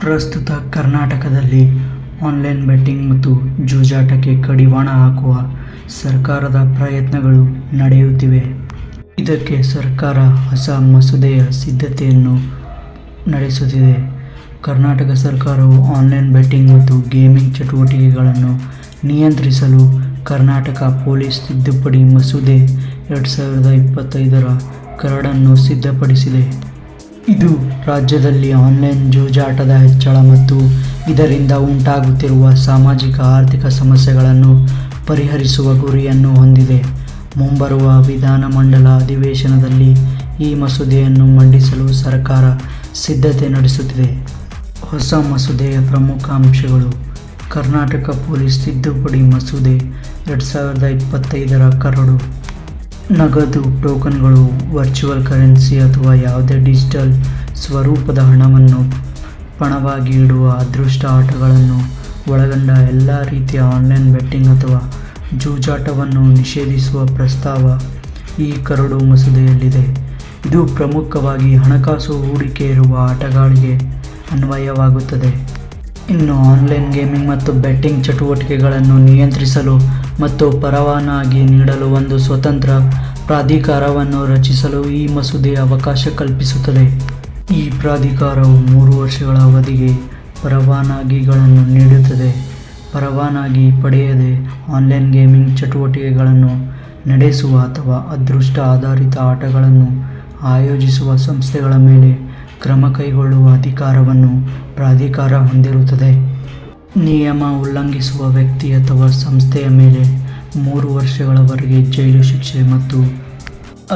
ಪ್ರಸ್ತುತ ಕರ್ನಾಟಕದಲ್ಲಿ online betting ಮತ್ತು ಜೂಜಾಟಕ್ಕೆ ಕಡಿವಾಣ ಹಾಕುವ ಸರ್ಕಾರದ ಪ್ರಯತ್ನಗಳು ನಡೆಯುತ್ತಿವೆ. ಇದಕ್ಕೆ ಸರ್ಕಾರ ಹೊಸ ಮಸೂದೆಯ ಸಿದ್ಧತೆಯನ್ನು ನಡೆಸುತ್ತಿದೆ. ಕರ್ನಾಟಕ ಸರ್ಕಾರವು ಆನ್ಲೈನ್ ಬೆಟ್ಟಿಂಗ್ ಮತ್ತು ಗೇಮಿಂಗ್ ಚಟುವಟಿಕೆಗಳನ್ನು ನಿಯಂತ್ರಿಸಲು ಕರ್ನಾಟಕ ಪೊಲೀಸ್ ತಿದ್ದುಪಡಿ ಮಸೂದೆ 2025ರ ಕರಡನ್ನು ಸಿದ್ಧಪಡಿಸಿದೆ. ಇದು ರಾಜ್ಯದಲ್ಲಿ ಆನ್ಲೈನ್ ಜೂಜಾಟದ ಹೆಚ್ಚಳ ಮತ್ತು ಇದರಿಂದ ಉಂಟಾಗುತ್ತಿರುವ ಸಾಮಾಜಿಕ ಆರ್ಥಿಕ ಸಮಸ್ಯೆಗಳನ್ನು ಪರಿಹರಿಸುವ ಗುರಿಯನ್ನು ಹೊಂದಿದೆ. ಮುಂಬರುವ ವಿಧಾನಮಂಡಲ ಅಧಿವೇಶನದಲ್ಲಿ ಈ ಮಸೂದೆಯನ್ನು ಮಂಡಿಸಲು ಸರ್ಕಾರ ಸಿದ್ಧತೆ ನಡೆಸುತ್ತಿದೆ. ಹೊಸ ಮಸೂದೆಯ ಪ್ರಮುಖ ಅಂಶಗಳು: ಕರ್ನಾಟಕ ಪೊಲೀಸ್ ತಿದ್ದುಪಡಿ ಮಸೂದೆ 2025ರ ಕರಡು. ನಗದು ಟೋಕನ್ಗಳು, ವರ್ಚುವಲ್ ಕರೆನ್ಸಿ ಅಥವಾ ಯಾವುದೇ ಡಿಜಿಟಲ್ ಸ್ವರೂಪದ ಹಣವನ್ನು ಪಣವಾಗಿ ಇಡುವ ಅದೃಷ್ಟ ಆಟಗಳನ್ನು ಒಳಗೊಂಡ ಎಲ್ಲ ರೀತಿಯ ಆನ್ಲೈನ್ ಬೆಟ್ಟಿಂಗ್ ಅಥವಾ ಜೂಜಾಟವನ್ನು ನಿಷೇಧಿಸುವ ಪ್ರಸ್ತಾವ ಈ ಕರಡು ಮಸೂದೆಯಲ್ಲಿದೆ. ಇದು ಪ್ರಮುಖವಾಗಿ ಹಣಕಾಸು ಹೂಡಿಕೆ ಇರುವ ಆಟಗಳಿಗೆ ಅನ್ವಯವಾಗುತ್ತದೆ. ಇನ್ನು ಆನ್ಲೈನ್ ಗೇಮಿಂಗ್ ಮತ್ತು ಬೆಟ್ಟಿಂಗ್ ಚಟುವಟಿಕೆಗಳನ್ನು ನಿಯಂತ್ರಿಸಲು ಮತ್ತು ಪರವಾನಗಿ ನೀಡಲು ಒಂದು ಸ್ವತಂತ್ರ ಪ್ರಾಧಿಕಾರವನ್ನು ರಚಿಸಲು ಈ ಮಸೂದೆ ಅವಕಾಶ ಕಲ್ಪಿಸುತ್ತದೆ. ಈ ಪ್ರಾಧಿಕಾರವು 3 ವರ್ಷಗಳ ಅವಧಿಗೆ ಪರವಾನಗಿಗಳನ್ನು ನೀಡುತ್ತದೆ. ಪರವಾನಗಿ ಪಡೆಯದೆ ಆನ್ಲೈನ್ ಗೇಮಿಂಗ್ ಚಟುವಟಿಕೆಗಳನ್ನು ನಡೆಸುವ ಅಥವಾ ಅದೃಷ್ಟ ಆಧಾರಿತ ಆಟಗಳನ್ನು ಆಯೋಜಿಸುವ ಸಂಸ್ಥೆಗಳ ಮೇಲೆ ಕ್ರಮ ಕೈಗೊಳ್ಳುವ ಅಧಿಕಾರವನ್ನು ಪ್ರಾಧಿಕಾರ ಹೊಂದಿರುತ್ತದೆ. ನಿಯಮ ಉಲ್ಲಂಘಿಸುವ ವ್ಯಕ್ತಿ ಅಥವಾ ಸಂಸ್ಥೆಯ ಮೇಲೆ 3 ವರ್ಷಗಳವರೆಗೆ ಜೈಲು ಶಿಕ್ಷೆ ಮತ್ತು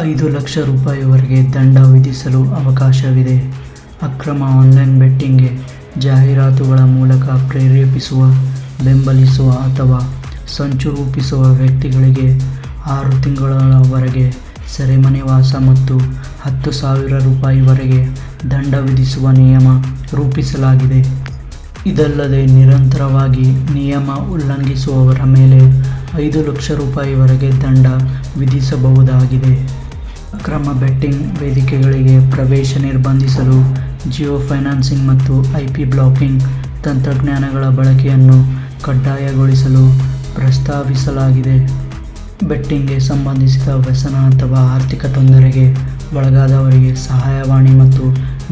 5 ಲಕ್ಷ ರೂಪಾಯಿವರೆಗೆ ದಂಡ ವಿಧಿಸಲು ಅವಕಾಶವಿದೆ. ಅಕ್ರಮ ಆನ್ಲೈನ್ ಬೆಟ್ಟಿಂಗ್ಗೆ ಜಾಹೀರಾತುಗಳ ಮೂಲಕ ಪ್ರೇರೇಪಿಸುವ, ಬೆಂಬಲಿಸುವ ಅಥವಾ ಸಂಚು ರೂಪಿಸುವ ವ್ಯಕ್ತಿಗಳಿಗೆ 6 ತಿಂಗಳವರೆಗೆ ಸೆರೆಮನೆವಾಸ ಮತ್ತು 10,000 ರೂಪಾಯಿವರೆಗೆ ದಂಡ ವಿಧಿಸುವ ನಿಯಮ ರೂಪಿಸಲಾಗಿದೆ. ಇದಲ್ಲದೆ ನಿರಂತರವಾಗಿ ನಿಯಮ ಉಲ್ಲಂಘಿಸುವವರ ಮೇಲೆ 5 ಲಕ್ಷ ರೂಪಾಯಿವರೆಗೆ ದಂಡ ವಿಧಿಸಬಹುದಾಗಿದೆ. ಅಕ್ರಮ ಬೆಟ್ಟಿಂಗ್ ವೇದಿಕೆಗಳಿಗೆ ಪ್ರವೇಶ ನಿರ್ಬಂಧಿಸಲು ಜಿಯೋ ಫೈನಾನ್ಸಿಂಗ್ ಮತ್ತು IP ಬ್ಲಾಕಿಂಗ್ ತಂತ್ರಜ್ಞಾನಗಳ ಬಳಕೆಯನ್ನು ಕಡ್ಡಾಯಗೊಳಿಸಲು ಪ್ರಸ್ತಾವಿಸಲಾಗಿದೆ. ಬೆಟ್ಟಿಂಗ್ಗೆ ಸಂಬಂಧಿಸಿದ ವ್ಯಸನ ಅಥವಾ ಆರ್ಥಿಕ ತೊಂದರೆಗೆ ಒಳಗಾದವರಿಗೆ ಸಹಾಯವಾಣಿ ಮತ್ತು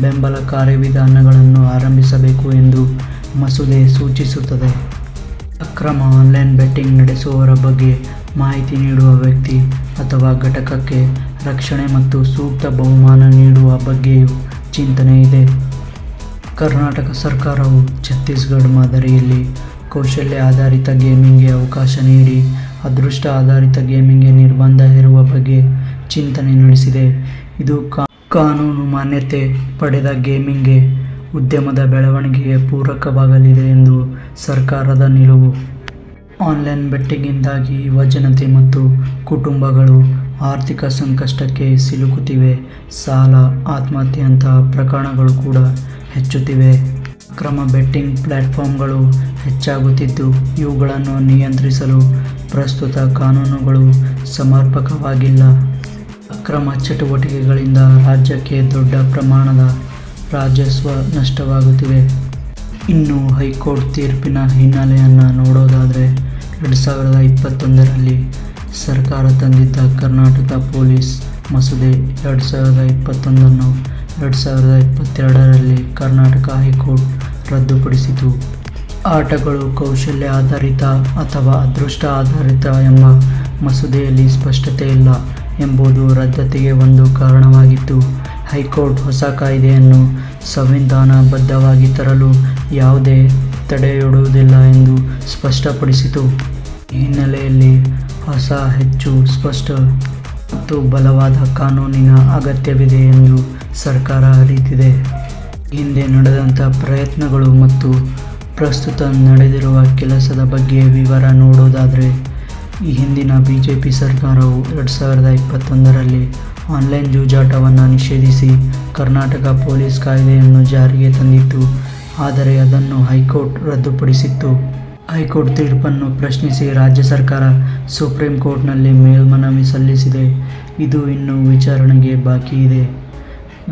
ಬೆಂಬಲ ಕಾರ್ಯವಿಧಾನಗಳನ್ನು ಆರಂಭಿಸಬೇಕು ಎಂದು ಮಸೂದೆ ಸೂಚಿಸುತ್ತದೆ. ಅಕ್ರಮ ಆನ್ಲೈನ್ ಬೆಟ್ಟಿಂಗ್ ನಡೆಸುವವರ ಬಗ್ಗೆ ಮಾಹಿತಿ ನೀಡುವ ವ್ಯಕ್ತಿ ಅಥವಾ ಘಟಕಕ್ಕೆ ರಕ್ಷಣೆ ಮತ್ತು ಸೂಕ್ತ ಬಹುಮಾನ ನೀಡುವ ಬಗ್ಗೆಯೂ ಚಿಂತನೆ ಇದೆ. ಕರ್ನಾಟಕ ಸರ್ಕಾರವು ಛತ್ತೀಸ್ಗಢ ಮಾದರಿಯಲ್ಲಿ ಕೌಶಲ್ಯ ಆಧಾರಿತ ಗೇಮಿಂಗ್ಗೆ ಅವಕಾಶ ನೀಡಿ ಅದೃಷ್ಟ ಆಧಾರಿತ ಗೇಮಿಂಗ್ಗೆ ನಿರ್ಬಂಧ ಹೇರುವ ಬಗ್ಗೆ ಚಿಂತನೆ ನಡೆಸಿದೆ. ಇದು ಕಾನೂನು ಮಾನ್ಯತೆ ಪಡೆದ ಗೇಮಿಂಗ್ಗೆ ಉದ್ಯಮದ ಬೆಳವಣಿಗೆಗೆ ಪೂರಕವಾಗಲಿದೆ ಎಂದು ಸರ್ಕಾರದ ನಿಲುವು. ಆನ್ಲೈನ್ ಬೆಟ್ಟಿಂಗ್ನಿಂದಾಗಿ ಯುವಜನತೆ ಮತ್ತು ಕುಟುಂಬಗಳು ಆರ್ಥಿಕ ಸಂಕಷ್ಟಕ್ಕೆ ಸಿಲುಕುತ್ತಿವೆ. ಸಾಲ, ಆತ್ಮಹತ್ಯೆಯಂತಹ ಪ್ರಕರಣಗಳು ಕೂಡ ಹೆಚ್ಚುತ್ತಿವೆ. ಅಕ್ರಮ ಬೆಟ್ಟಿಂಗ್ ಪ್ಲಾಟ್ಫಾರ್ಮ್ಗಳು ಹೆಚ್ಚಾಗುತ್ತಿದ್ದು, ಇವುಗಳನ್ನು ನಿಯಂತ್ರಿಸಲು ಪ್ರಸ್ತುತ ಕಾನೂನುಗಳು ಸಮರ್ಪಕವಾಗಿಲ್ಲ. ಅಕ್ರಮ ಚಟುವಟಿಕೆಗಳಿಂದ ರಾಜ್ಯಕ್ಕೆ ದೊಡ್ಡ ಪ್ರಮಾಣದ ರಾಜಸ್ವ ನಷ್ಟವಾಗುತ್ತಿದೆ. ಇನ್ನು ಹೈಕೋರ್ಟ್ ತೀರ್ಪಿನ ಹಿನ್ನೆಲೆಯನ್ನು ನೋಡೋದಾದರೆ 2021ರಲ್ಲಿ ಸರ್ಕಾರ ತಂದಿದ್ದ ಕರ್ನಾಟಕ ಪೊಲೀಸ್ ಮಸೂದೆ 2021ನ್ನು 2022ರಲ್ಲಿ ಕರ್ನಾಟಕ ಹೈಕೋರ್ಟ್ ರದ್ದುಪಡಿಸಿತು. ಆಟಗಳು ಕೌಶಲ್ಯ ಆಧಾರಿತ ಅಥವಾ ಅದೃಷ್ಟ ಆಧಾರಿತ ಎಂಬ ಮಸೂದೆಯಲ್ಲಿ ಸ್ಪಷ್ಟತೆ ಇಲ್ಲ ಎಂಬುದು ರದ್ದತಿಗೆ ಒಂದು ಕಾರಣವಾಗಿತ್ತು. ಹೈಕೋರ್ಟ್ ಹೊಸ ಕಾಯ್ದೆಯನ್ನು ಸಂವಿಧಾನಬದ್ಧವಾಗಿ ತರಲು ಯಾವುದೇ ತಡೆಯೊಡ್ಡುವುದಿಲ್ಲ ಎಂದು ಸ್ಪಷ್ಟಪಡಿಸಿತು. ಈ ಹಿನ್ನೆಲೆಯಲ್ಲಿ ಹೊಸ, ಹೆಚ್ಚು ಸ್ಪಷ್ಟ ಮತ್ತು ಬಲವಾದ ಕಾನೂನಿನ ಅಗತ್ಯವಿದೆ ಎಂದು ಸರ್ಕಾರ ಅರಿತಿದೆ. ಹಿಂದೆ ನಡೆದಂಥ ಪ್ರಯತ್ನಗಳು ಮತ್ತು ಪ್ರಸ್ತುತ ನಡೆದಿರುವ ಕೆಲಸದ ಬಗ್ಗೆ ವಿವರ ನೋಡೋದಾದರೆ, ಈ ಹಿಂದಿನ BJP ಸರ್ಕಾರವು 2021ರಲ್ಲಿ ಆನ್ಲೈನ್ ಜೂಜಾಟವನ್ನು ನಿಷೇಧಿಸಿ ಕರ್ನಾಟಕ ಪೊಲೀಸ್ ಕಾಯ್ದೆಯನ್ನು ಜಾರಿಗೆ ತಂದಿತ್ತು. ಆದರೆ ಅದನ್ನು ಹೈಕೋರ್ಟ್ ರದ್ದುಪಡಿಸಿತ್ತು. ಹೈಕೋರ್ಟ್ ತೀರ್ಪನ್ನು ಪ್ರಶ್ನಿಸಿ ರಾಜ್ಯ ಸರ್ಕಾರ ಸುಪ್ರೀಂ ಕೋರ್ಟ್ನಲ್ಲಿ ಮೇಲ್ಮನವಿ ಸಲ್ಲಿಸಿದೆ. ಇದು ಇನ್ನೂ ವಿಚಾರಣೆಗೆ ಬಾಕಿ ಇದೆ.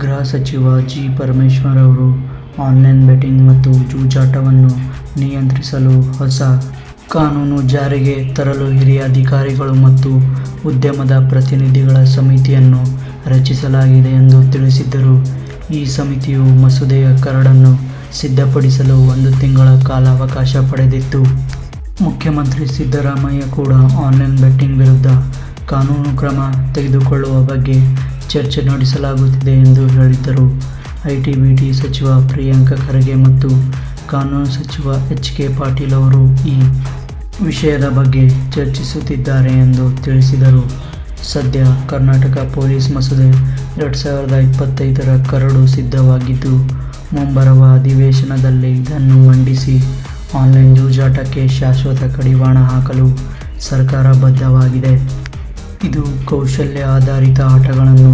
ಗೃಹ ಸಚಿವ ಜಿ. ಪರಮೇಶ್ವರ್ ಅವರು ಆನ್ಲೈನ್ ಬೆಟ್ಟಿಂಗ್ ಮತ್ತು ಜೂಜಾಟವನ್ನು ನಿಯಂತ್ರಿಸಲು ಹೊಸ ಕಾನೂನು ಜಾರಿಗೆ ತರಲು ಹಿರಿಯ ಅಧಿಕಾರಿಗಳು ಮತ್ತು ಉದ್ಯಮದ ಪ್ರತಿನಿಧಿಗಳ ಸಮಿತಿಯನ್ನು ರಚಿಸಲಾಗಿದೆ ಎಂದು ತಿಳಿಸಿದ್ದರು. ಈ ಸಮಿತಿಯು ಮಸೂದೆಯ ಕರಡನ್ನು ಸಿದ್ಧಪಡಿಸಲು 1 ತಿಂಗಳ ಕಾಲಾವಕಾಶ ಪಡೆದಿತ್ತು. ಮುಖ್ಯಮಂತ್ರಿ ಸಿದ್ದರಾಮಯ್ಯ ಕೂಡ ಆನ್ಲೈನ್ ಬೆಟ್ಟಿಂಗ್ ವಿರುದ್ಧ ಕಾನೂನು ಕ್ರಮ ತೆಗೆದುಕೊಳ್ಳುವ ಬಗ್ಗೆ ಚರ್ಚೆ ನಡೆಸಲಾಗುತ್ತಿದೆ ಎಂದು ಹೇಳಿದ್ದರು. ಐಟಿ-ಬಿಟಿ ಸಚಿವ ಪ್ರಿಯಾಂಕ್ ಖರ್ಗೆ ಮತ್ತು ಕಾನೂನು ಸಚಿವ ಎಚ್.ಕೆ. ಪಾಟೀಲ್ ಅವರು ಈ ವಿಷಯದ ಬಗ್ಗೆ ಚರ್ಚಿಸುತ್ತಿದ್ದಾರೆ ಎಂದು ತಿಳಿಸಿದರು. ಸದ್ಯ ಕರ್ನಾಟಕ ಪೊಲೀಸ್ ಮಸೂದೆ 2025ರ ಕರಡು ಸಿದ್ಧವಾಗಿದ್ದು, ಮುಂಬರುವ ಅಧಿವೇಶನದಲ್ಲಿ ಇದನ್ನು ಮಂಡಿಸಿ ಆನ್ಲೈನ್ ಜೂಜಾಟಕ್ಕೆ ಶಾಶ್ವತ ಕಡಿವಾಣ ಹಾಕಲು ಸರ್ಕಾರ ಬದ್ಧವಾಗಿದೆ. ಇದು ಕೌಶಲ್ಯ ಆಧಾರಿತ ಆಟಗಳನ್ನು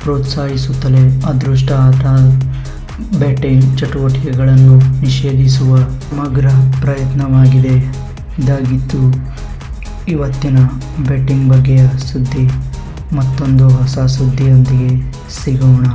ಪ್ರೋತ್ಸಾಹಿಸುತ್ತಲೇ ಅದೃಷ್ಟ ಆಟ ಬೆಟ್ಟಿಂಗ್ ಚಟುವಟಿಕೆಗಳನ್ನು ನಿಷೇಧಿಸುವ ಸಮಗ್ರ ಪ್ರಯತ್ನವಾಗಿದೆ. ಇದಾಗಿತ್ತು ಇವತ್ತಿನ ಬೆಟ್ಟಿಂಗ್ ಬಗ್ಗೆಯ ಸುದ್ದಿ. ಮತ್ತೊಂದು ಹೊಸ ಸುದ್ದಿಯೊಂದಿಗೆ ಸಿಗೋಣ.